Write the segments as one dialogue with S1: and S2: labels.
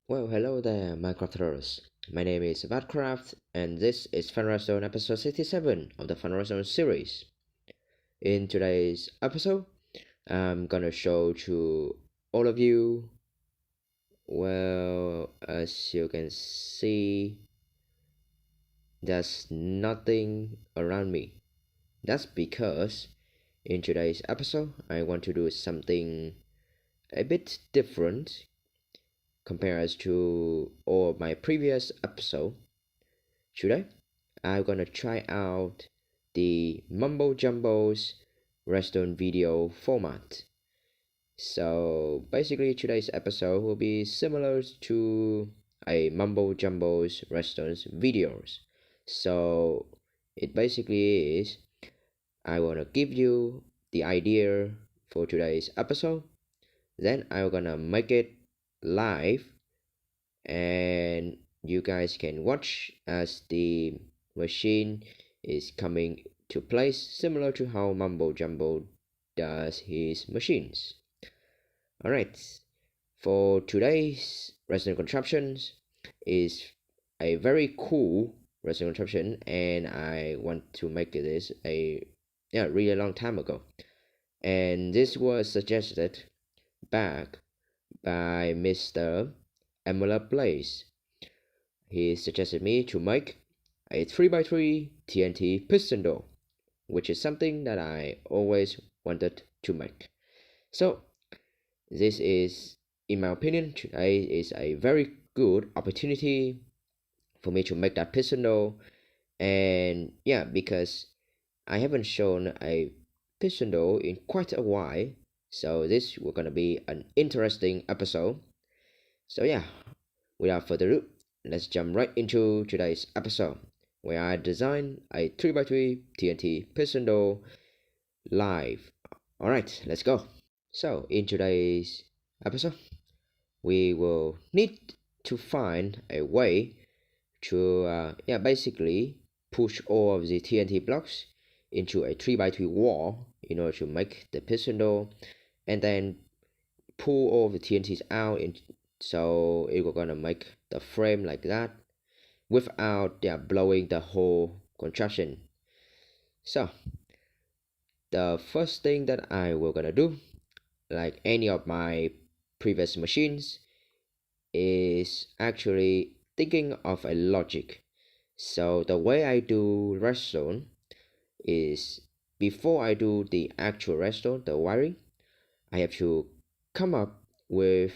S1: Well, hello there, Minecrafters. My name is Vadcraft, and this is Funredstone episode 67 of the Funredstone series. In today's episode, I'm gonna show to all of you, well, as you can see, there's nothing around me. That's because in today's episode, I want to do something a bit different compared to all my previous episode. Today, I'm gonna try out the Mumbo Jumbo's Redstone video format. So basically, today's episode will be similar to a Mumbo Jumbo's Redstone's videos. So it basically is I wanna give you the idea for today's episode. Then I'm gonna make it live and you guys can watch as the machine is coming to place, similar to how Mumbo Jumbo does his machines. Alright, for today's resident contraptions is a very cool resident contraption, and I want to make this a really long time ago, and this was suggested back by Mr. Emmanuel Playz. He suggested me to make a 3x3 TNT piston door, which is something that I always wanted to make. So this is, in my opinion, today is a very good opportunity for me to make that piston door. And yeah, because I haven't shown a piston door in quite a while, so this will gonna be an interesting episode. So yeah, without further ado, let's jump right into today's episode, where I design a 3x3 TNT piston door live. Alright, let's go. So in today's episode, we will need to find a way to basically push all of the TNT blocks into a 3x3 wall in order to make the piston door, and then pull all the TNTs out so it will gonna make the frame like that without blowing the whole contraption. So the first thing that I will gonna do, like any of my previous machines, is actually thinking of a logic. So the way I do redstone is, before I do the actual redstone, the wiring, I have to come up with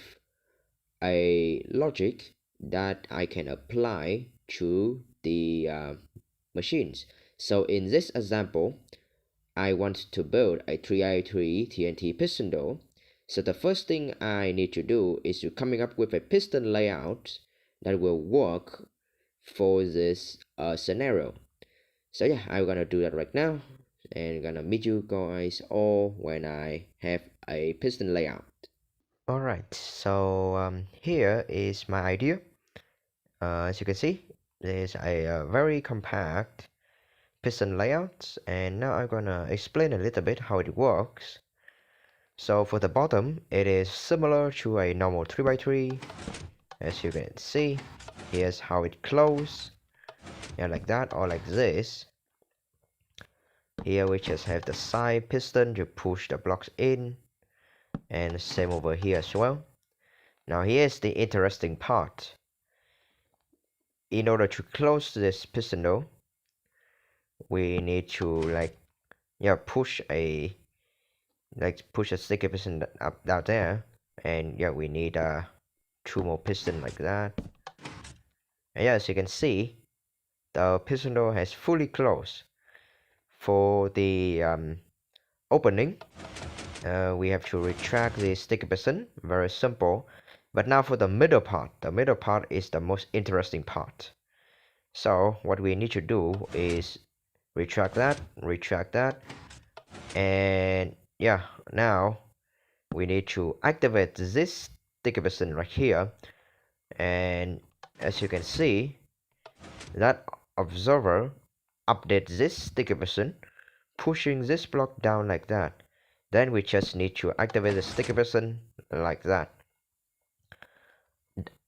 S1: a logic that I can apply to the machines. So in this example, I want to build a 3i3 TNT piston door. So the first thing I need to do is to coming up with a piston layout that will work for this scenario. So yeah, I'm gonna do that right now, and gonna meet you guys all when I have a piston layout. Alright, so here is my idea. As you can see, there's a very compact piston layout, and now I'm gonna explain a little bit how it works. So for the bottom, it is similar to a normal 3x3. As you can see, here's how it closes. Yeah, like that, or like this. Here we just have the side piston to push the blocks in, and same over here as well. Now here's the interesting part. In order to close this piston door, we need to push a sticky piston up down there, and yeah, we need two more piston like that. And yeah, as you can see, the piston door has fully closed. For the opening, we have to retract the sticky piston. Very simple. But now for the middle part is the most interesting part. So what we need to do is retract that, and yeah, now we need to activate this sticky piston right here. And as you can see, that observer updates this sticky piston, pushing this block down like that. Then we just need to activate the sticky piston like that.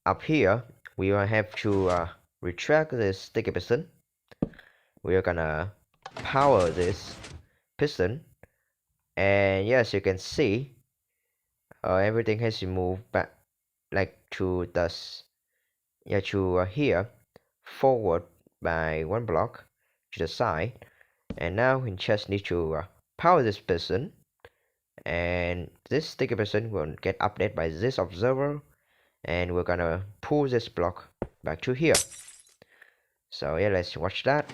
S1: up here we will have to retract this sticky piston. We are gonna power this piston, and yes, you can see everything has to move back like to this, yeah, to here, forward by one block to the side. And now we just need to power this piston, and this sticky piston will get updated by this observer, and we're gonna pull this block back to here. So yeah, let's watch that.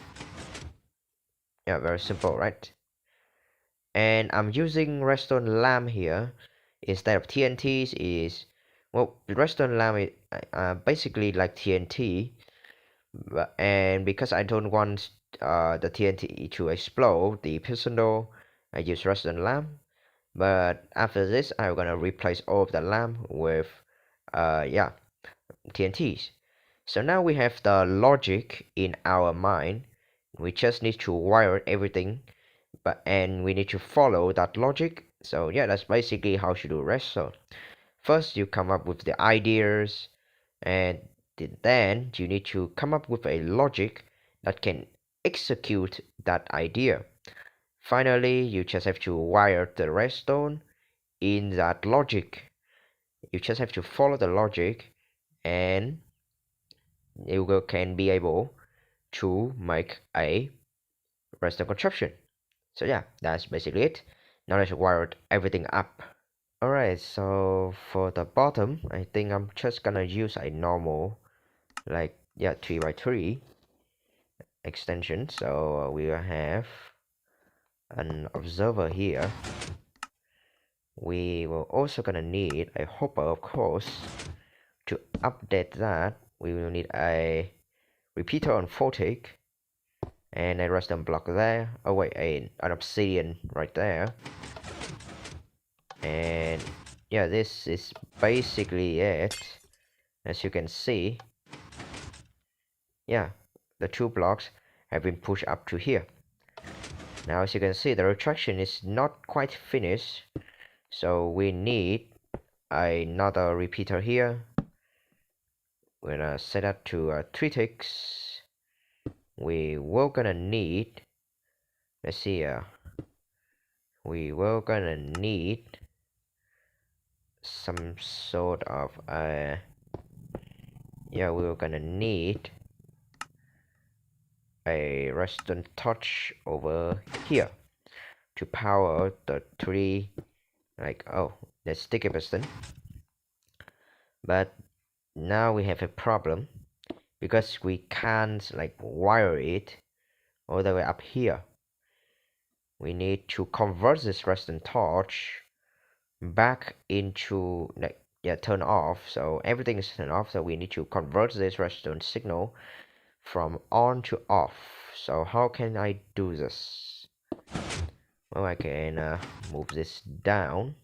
S1: Yeah, very simple, right? And I'm using redstone lamp here instead of TNTs. Is, well, redstone lamp is basically like TNT, and because I don't want the TNT to explode the piston door, I use redstone lamp. But after this, I'm gonna replace all of the lamp with yeah, TNTs. So now we have the logic in our mind. We just need to wire everything, and we need to follow that logic. So yeah, that's basically how you do redstone. First, you come up with the ideas, and then you need to come up with a logic that can execute that idea. Finally, you just have to wire the redstone in that logic. You just have to follow the logic, and you can be able to make a redstone contraption. So yeah, that's basically it. Now let's wire everything up. Alright, so for the bottom, I think I'm just gonna use a normal, like, yeah, 3x3 extension. So we will have an observer here. We will also gonna need a hopper, of course. To update that, we will need a repeater on photic, and a redstone block there. Oh wait, an obsidian right there. And yeah, this is basically it. As you can see, yeah, the two blocks have been pushed up to here. Now as you can see, the retraction is not quite finished, so we need another repeater here. We're gonna set that to 3 ticks. We will gonna need, let's see, we will gonna need some sort of yeah, we were gonna need a redstone torch over here to power the 3, like, oh, the sticky piston. But now we have a problem because we can't like wire it all the way up here. We need to convert this redstone torch back into, like, yeah, turn off. So everything is turned off, so we need to convert this redstone signal from on to off. So how can I do this? Well, I can move this down,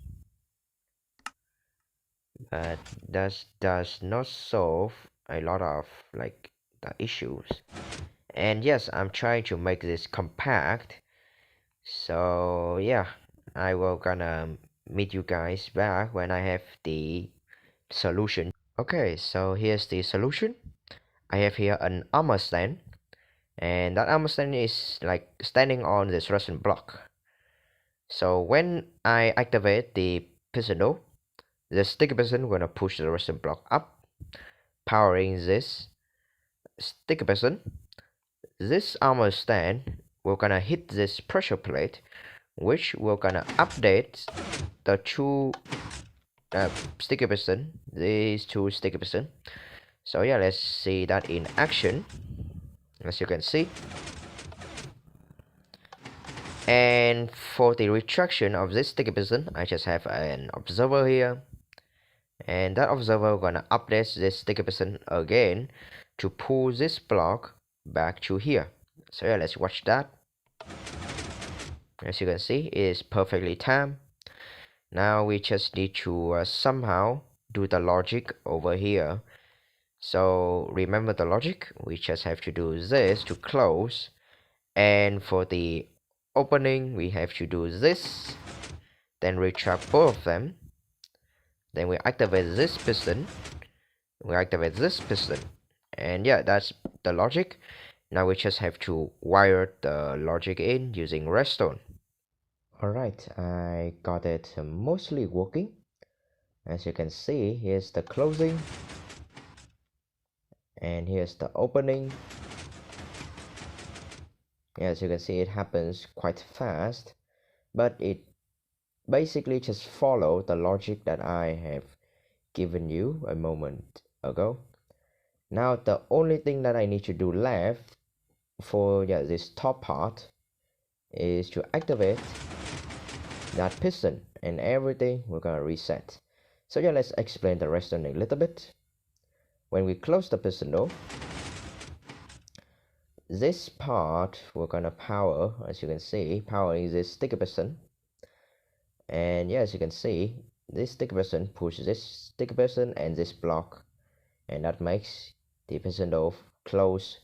S1: but that does not solve a lot of like the issues. And yes, I'm trying to make this compact. So yeah, I will gonna meet you guys back when I have the solution. Okay, so here's the solution. I have here an armor stand, and that armor stand is like standing on this redstone block. So when I activate the piston door, the sticky piston gonna push the redstone block up, powering this sticky piston. This armor stand will gonna hit this pressure plate, which will gonna update the two sticky piston, these two sticky piston. So yeah, let's see that in action. As you can see, and for the retraction of this sticky piston, I just have an observer here, and that observer gonna update this sticky piston again to pull this block back to here. So yeah, let's watch that. As you can see, it is perfectly timed. Now we just need to somehow do the logic over here. So remember the logic, we just have to do this to close, and for the opening we have to do this, then retract both of them, then we activate this piston, we activate this piston, and yeah, that's the logic. Now we just have to wire the logic in using redstone. Alright, I got it mostly working. As you can see, here's the closing, and here's the opening. As you can see, it happens quite fast, but it basically just follow the logic that I have given you a moment ago. Now the only thing that I need to do left for this top part is to activate that piston, and everything we're gonna reset. So yeah, let's explain the rest a little bit. When we close the piston though, this part we're gonna power, as you can see, powering this sticky piston. And yeah, as you can see, this sticky piston pushes this sticky piston and this block, and that makes the piston door close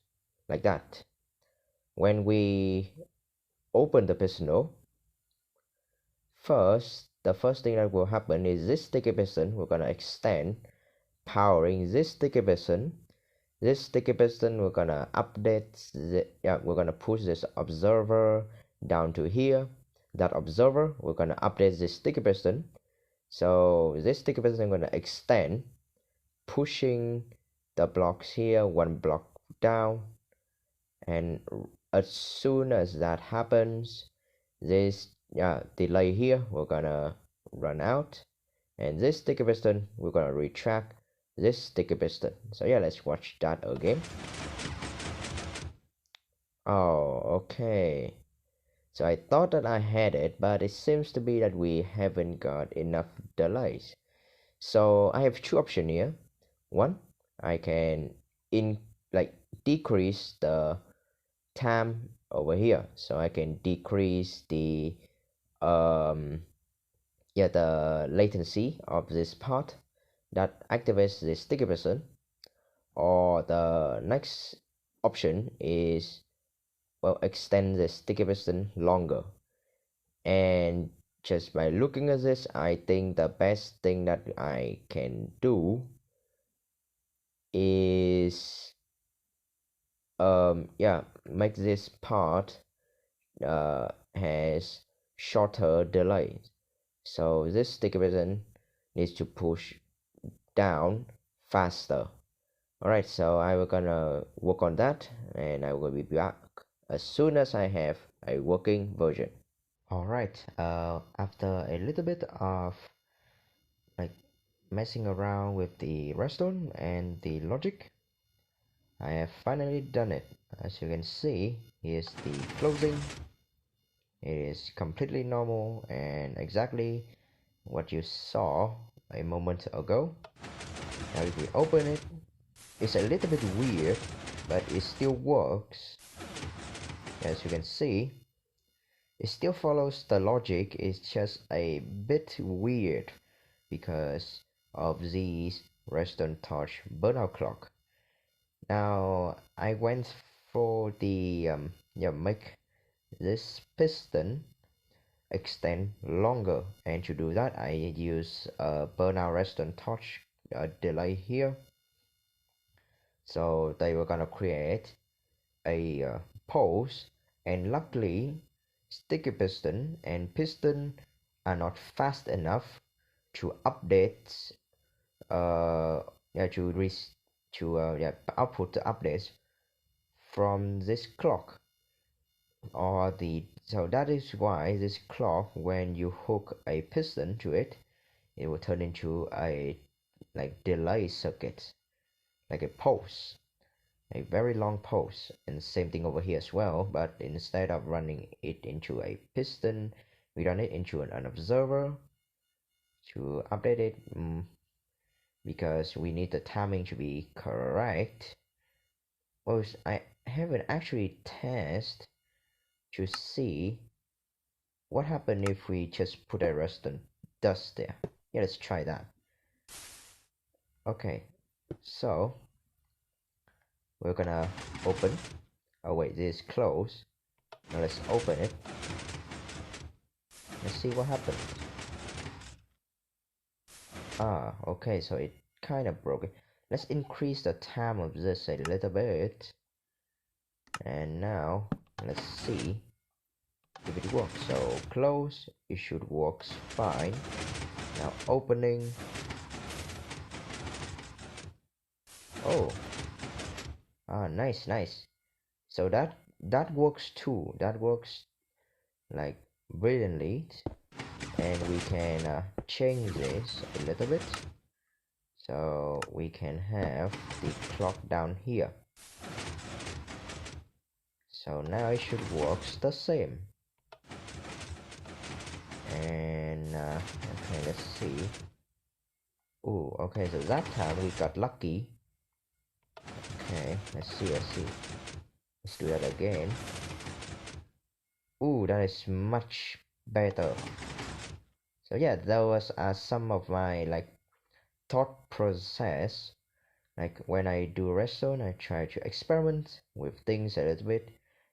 S1: like that. When we open the piston door, the first thing that will happen is this sticky piston we're gonna extend, powering this sticky piston. This sticky piston we're gonna we're gonna push this observer down to here. That observer we're gonna update this sticky piston. So this sticky piston I'm gonna extend, pushing the blocks here one block down, and as soon as that happens, this delay here we're gonna run out, and this sticky piston we're gonna retract this sticky piston. So yeah, let's watch that again. Oh, okay. So I thought that I had it, but it seems to be that we haven't got enough delays. So I have two options here. One, I can decrease the time over here, so I can decrease the the latency of this part that activates the sticky piston. Or the next option is, well, extend the sticky piston longer. And just by looking at this, I think the best thing that I can do is make this part has shorter delay. So this sticky piston needs to push down faster. Alright, so I will gonna work on that, and I will be back as soon as I have a working version. Alright, after a little bit of like messing around with the redstone and the logic, I have finally done it. As you can see, here's the closing. It is completely normal and exactly what you saw a moment ago. Now if we open it, it's a little bit weird, but it still works. As you can see, it still follows the logic. It's just a bit weird because of these redstone torch burnout clock. Now I went for the make this piston extend longer, and to do that I use a burnout redstone torch delay here. So they were gonna create a pulse, and luckily sticky piston and piston are not fast enough to update output the updates from this clock. So that is why this clock, when you hook a piston to it, it will turn into a delay circuit, like a pulse, a very long pulse. And same thing over here as well, but instead of running it into a piston, we run it into an observer to update it, because we need the timing to be correct. Well, I haven't actually tested to see what happened if we just put a redstone dust there. Yeah, let's try that. Okay, so we're gonna open. Oh wait, this is closed. Now let's open it. Let's see what happens. Okay, so it kind of broke it. let's increase the time of this a little bit. And now let's see if it works. So close, it should work fine. Now opening. Oh, nice. So that works too. That works like brilliantly. And we can change this a little bit. So we can have the clock down here. So now it should work the same. And okay, let's see. Oh, okay, so that time we got lucky. Okay, let's see. Let's do that again. Ooh, that is much better. So yeah, those are some of my like thought process. Like when I do redstone, I try to experiment with things a little bit.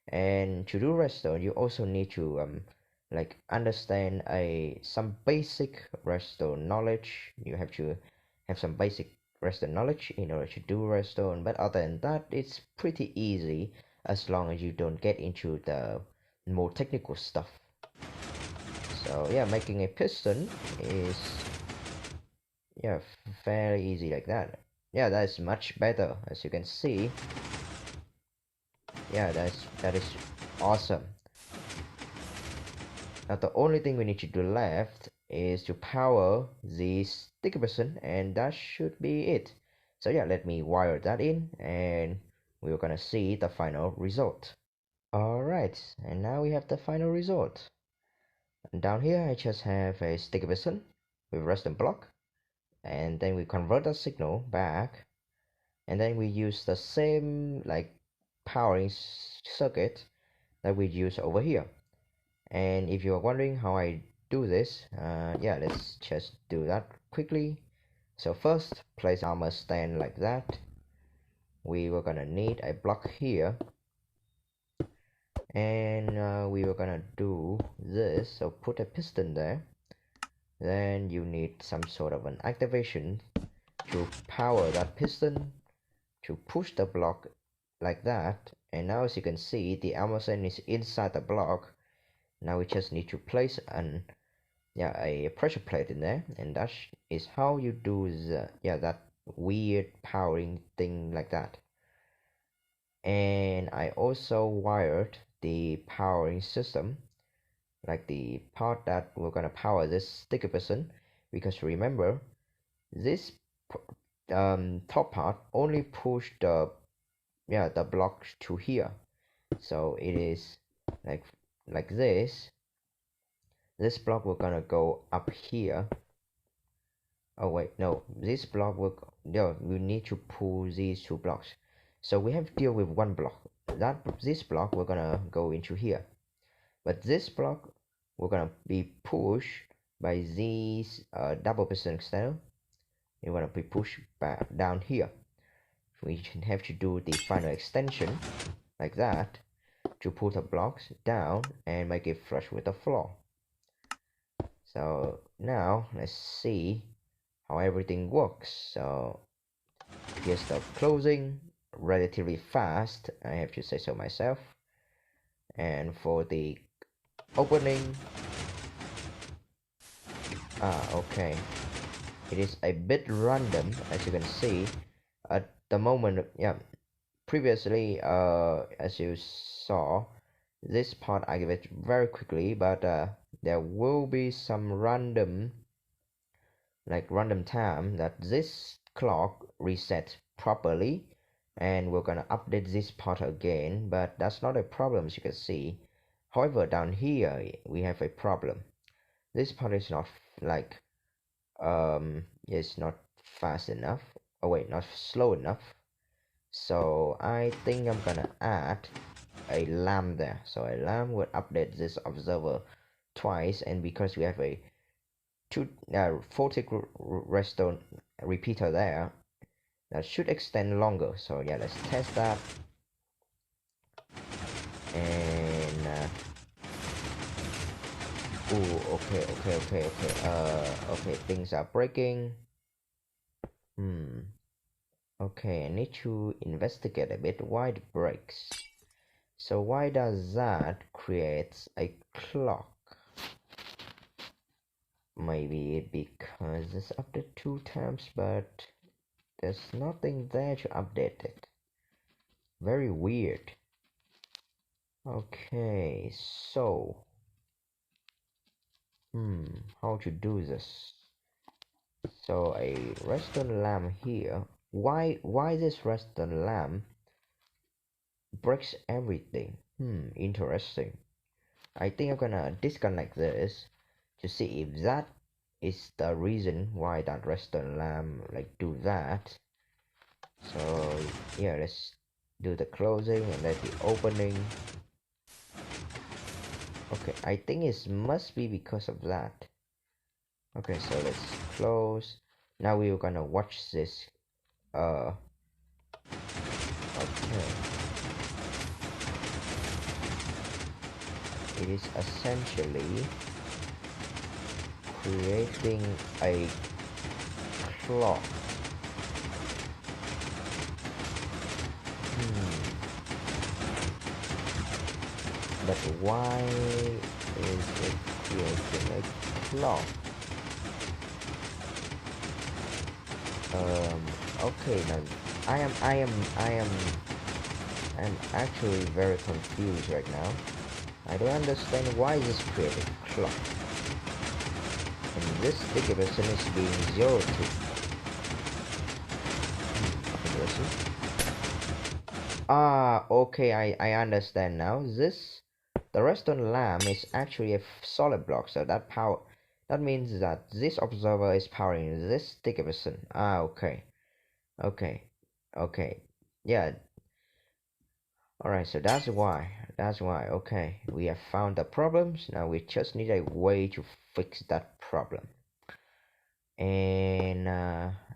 S1: And to do redstone, you also need to like understand some basic redstone knowledge. You have to have some basic redstone knowledge in order to do redstone. But other than that, it's pretty easy as long as you don't get into the more technical stuff. So yeah, making a piston is fairly easy like that. Yeah, that is much better, as you can see. Yeah, that is awesome. Now the only thing we need to do left is to power the sticky piston, and that should be it. So yeah, let me wire that in, and we're gonna see the final result. Alright, and now we have the final result. And down here I just have a sticky piston with redstone block, and then we convert the signal back, and then we use the same like powering circuit that we use over here. And if you're wondering how I do this, yeah, let's just do that quickly. So first, place armor stand like that. We were gonna need a block here, and we were gonna do this. So put a piston there. Then you need some sort of an activation to power that piston to push the block like that. And now as you can see, the armor stand is inside the block. Now we just need to place a pressure plate in there, and that is how you do that weird powering thing like that. And I also wired the powering system, like the part that we're gonna power this sticker person, because remember this top part only push the block to here. So it is like this block we're gonna go up here. Oh wait, no, this block we need to pull these two blocks. So we have to deal with one block. This block we're gonna go into here, but this block we're gonna be pushed by these double piston external. We're gonna be pushed back down here. We have to do the final extension like that to pull the blocks down and make it flush with the floor. So now let's see how everything works. So here's the closing, relatively fast, I have to say so myself. And for the opening, okay, it is a bit random, as you can see at the moment. Previously, as you saw, this part I give it very quickly, but there will be some random time that this clock reset properly, and we're gonna update this part again, but that's not a problem, as you can see. However, down here we have a problem. This part is not it's not fast enough. Oh wait, not slow enough. So I think I'm gonna add a lamp there. So a lamp will update this observer twice, and because we have a 40 redstone repeater there, that should extend longer. So yeah, let's test that. And okay, things are breaking. Okay, I need to investigate a bit why it breaks. So why does that create a clock? Maybe because it's updated 2 times, but there's nothing there to update it. Very weird. Okay, so how to do this? So a redstone lamp here. Why this redstone lamp breaks everything? Interesting. I think I'm gonna disconnect this to see if that is the reason why that redstone lamp like do that. So yeah, let's do the closing and then the opening. Okay, I think it must be because of that. Okay, so let's close. Now we're gonna watch this. Okay. It is essentially creating a clock. But why is it creating a clock? Okay, now I'm actually very confused right now. I don't understand why this created a clock. And this sticky person is being 0 to. Ah, okay, I understand now. The redstone lamp is actually a solid block, so that means that this observer is powering this sticky person. Ah, okay, okay, okay, yeah. All right, so that's why. Okay, we have found the problems. Now we just need a way to fix that problem. And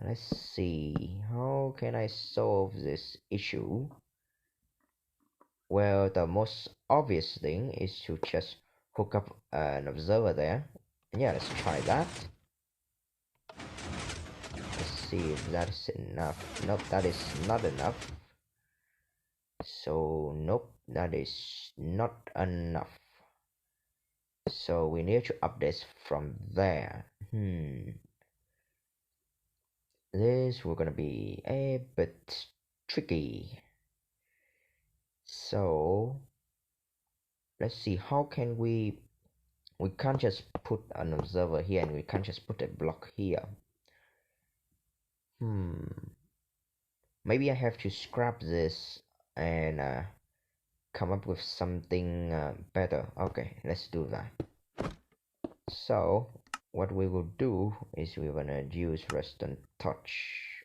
S1: let's see, how can I solve this issue? Well, the most obvious thing is to just hook up an observer there. Yeah, let's try that. Let's see if that is enough. Nope, that is not enough. So, nope, that is not enough. So we need to update from there. This we're gonna be a bit tricky. So let's see, how can we can't just put an observer here and we can't just put a block here. Maybe I have to scrap this and come up with something better. Okay, let's do that. So what we will do is we're gonna use redstone touch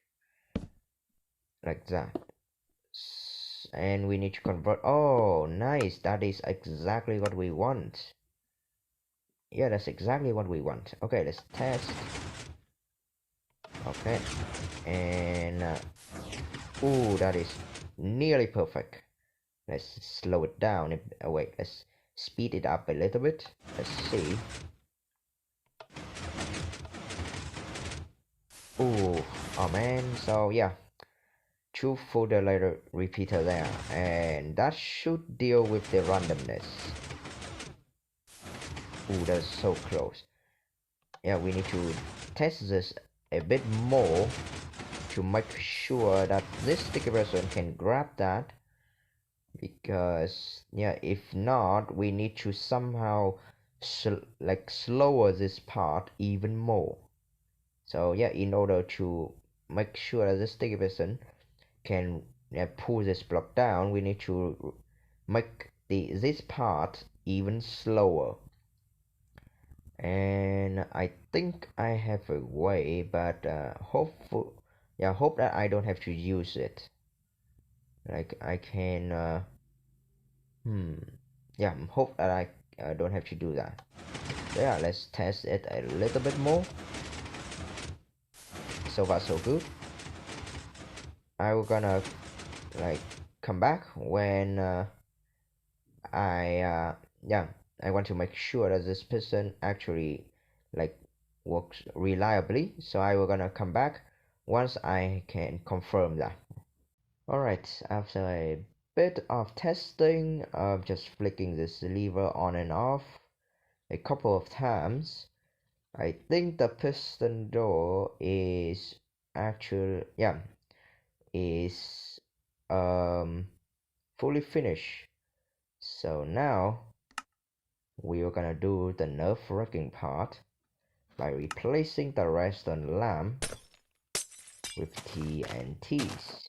S1: like that, and we need to convert. Oh, nice, that is exactly what we want. Yeah, that's exactly what we want. Okay, let's test. Okay, and ooh, that is nearly perfect. Let's slow it down. Wait, let's speed it up a little bit. Let's see. Ooh, oh man. So yeah, 2 folder layer repeater there, and that should deal with the randomness. Ooh, that's so close. Yeah, we need to test this a bit more to make sure that this sticky person can grab that, because yeah, if not we need to somehow slower this part even more. So yeah, in order to make sure that this sticky person can pull this block down, we need to make this part even slower. And I think I have a way, but hope that I don't have to use it. Like I can yeah, hope that I don't have to do that. So yeah, let's test it a little bit more. So far so good. I will gonna like come back when I yeah, I want to make sure that this piston actually like works reliably. So I will gonna come back once I can confirm that. Alright, after a bit of testing of just flicking this lever on and off a couple of times, I think the piston door is is fully finished. So now we are gonna do the nerve-wracking part by replacing the redstone lamp with TNTs.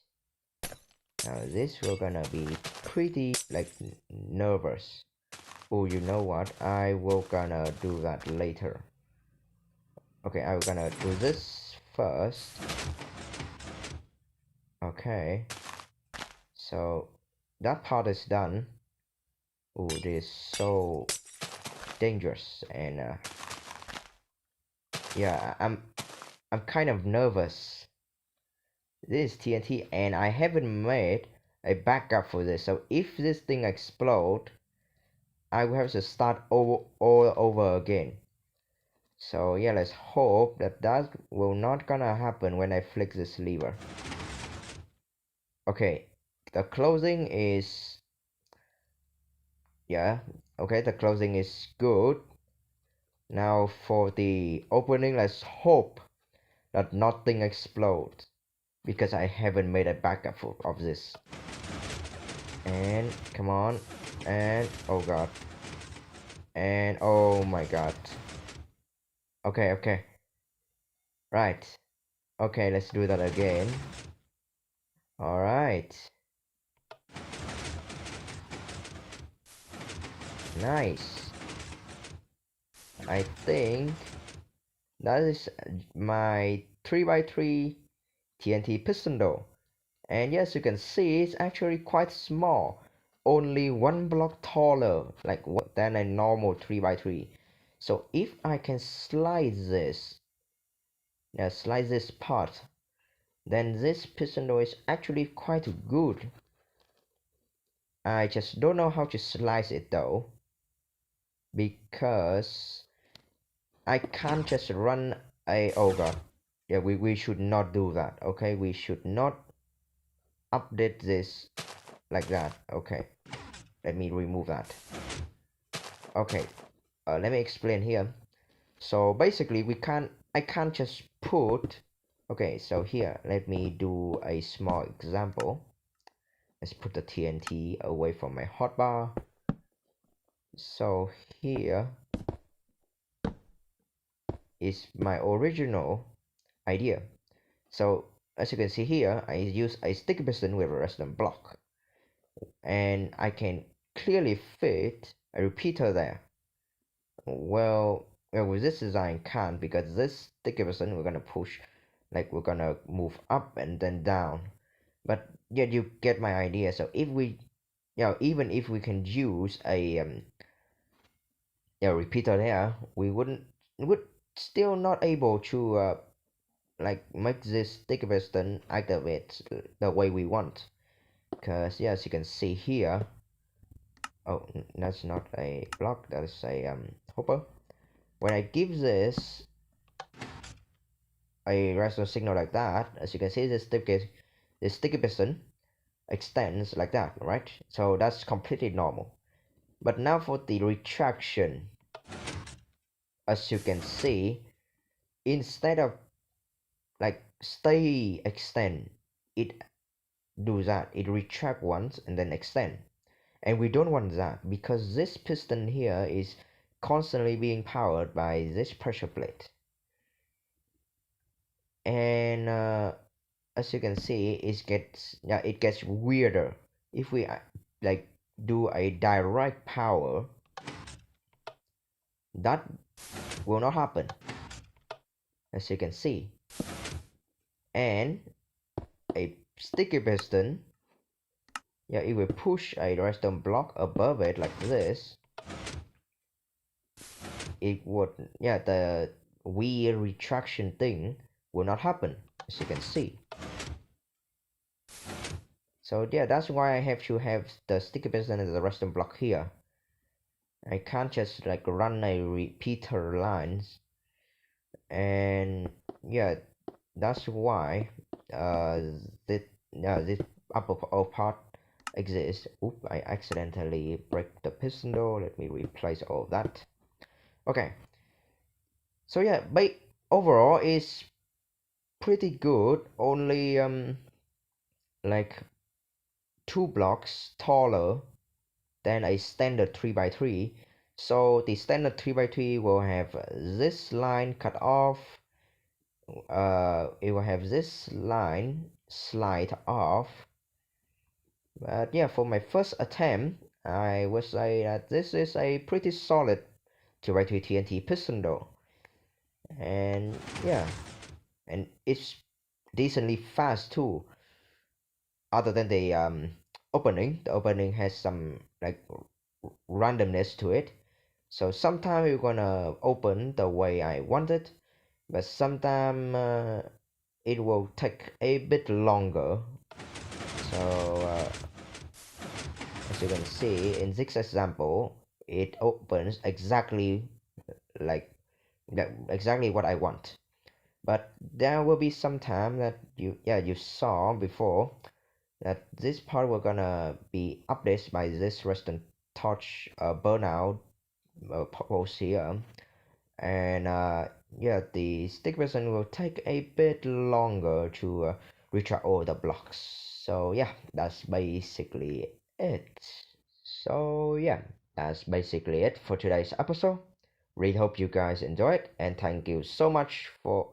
S1: Now this we're gonna be pretty nervous. Oh, you know what? I will gonna do that later. Okay, I'm gonna do this first. Okay, so that part is done. Oh, this is so dangerous, and yeah, I'm kind of nervous. This is TNT, and I haven't made a backup for this. So if this thing explodes, I will have to start all over again. So yeah, let's hope that that will not gonna happen when I flick this lever. Okay, the closing is okay, the closing is good. Now for the opening, let's hope that nothing explodes, because I haven't made a backup of this. And come on, and oh god, and oh my god. Okay, right. Okay, let's do that again. All right, nice. I think that is my 3x3 TNT piston door. And yes, you can see it's actually quite small, only one block taller than a normal 3x3. So if I can slice this part, then this piston door is actually quite good. I just don't know how to slice it though, because I can't just run a, oh god, yeah, we should not do that. Okay, we should not update this like that. Okay, let me remove that. Okay, let me explain here. So basically I can't just put, okay, so here let me do a small example. Let's put the TNT away from my hotbar. So here is my original idea. So as you can see here, I use a sticky piston with a redstone block, and I can clearly fit a repeater there. Well, with this design can't, because this sticky piston we're gonna push, like we're gonna move up and then down. But yeah, you get my idea. So if we, even if we can use a repeater there, we would still not able to make this sticky piston activate the way we want. Because yeah, as you can see here, oh, that's not a block, that is a hopper. When I give this a redstone signal like that, as you can see, this sticky piston extends like that, right? So that's completely normal. But now for the retraction, as you can see, instead of stay extend, it do that, it retract once and then extend. And we don't want that, because this piston here is constantly being powered by this pressure plate. And as you can see, it gets weirder if we do a direct power. That will not happen, as you can see. And a sticky piston, if we push a redstone block above it like this, it would, the weird retraction thing will not happen, as you can see. So yeah, that's why I have to have the sticky piston and the redstone block here. I can't just run a repeater lines. And yeah, that's why this this upper part exists. Oop, I accidentally break the piston door. Let me replace all that. Okay, so yeah, but overall it's pretty good. Only like 2 blocks taller than a standard 3x3. So the standard 3x3 will have this line cut off. It will have this line slide off. But yeah, for my first attempt, I would say that this is a pretty solid 2x3 TNT piston door. And yeah, and it's decently fast too. Other than the opening has some like randomness to it. So sometimes you're gonna open the way I want it, but sometimes it will take a bit longer. So as you can see in this example, it opens exactly like exactly what I want. But there will be some time that you saw before that this part we're gonna be updated by this redstone torch burnout post here, and yeah, the stick person will take a bit longer to retract all the blocks. So yeah, that's basically it. So yeah, that's basically it for today's episode. Really hope you guys enjoy it, and thank you so much for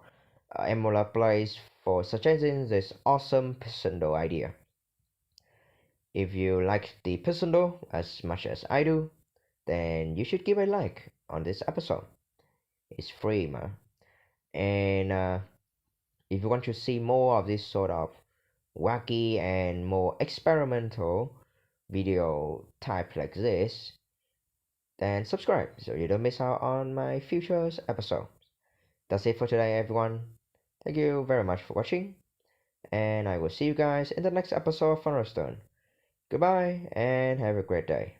S1: Emmanuel Playz for suggesting this awesome piston door idea. If you like the piston door as much as I do, then you should give a like on this episode. It's free, man. And if you want to see more of this sort of wacky and more experimental video type like this, then subscribe so you don't miss out on my future episodes. That's it for today, everyone. Thank you very much for watching, and I will see you guys in the next episode of Funredstone. Goodbye, and have a great day.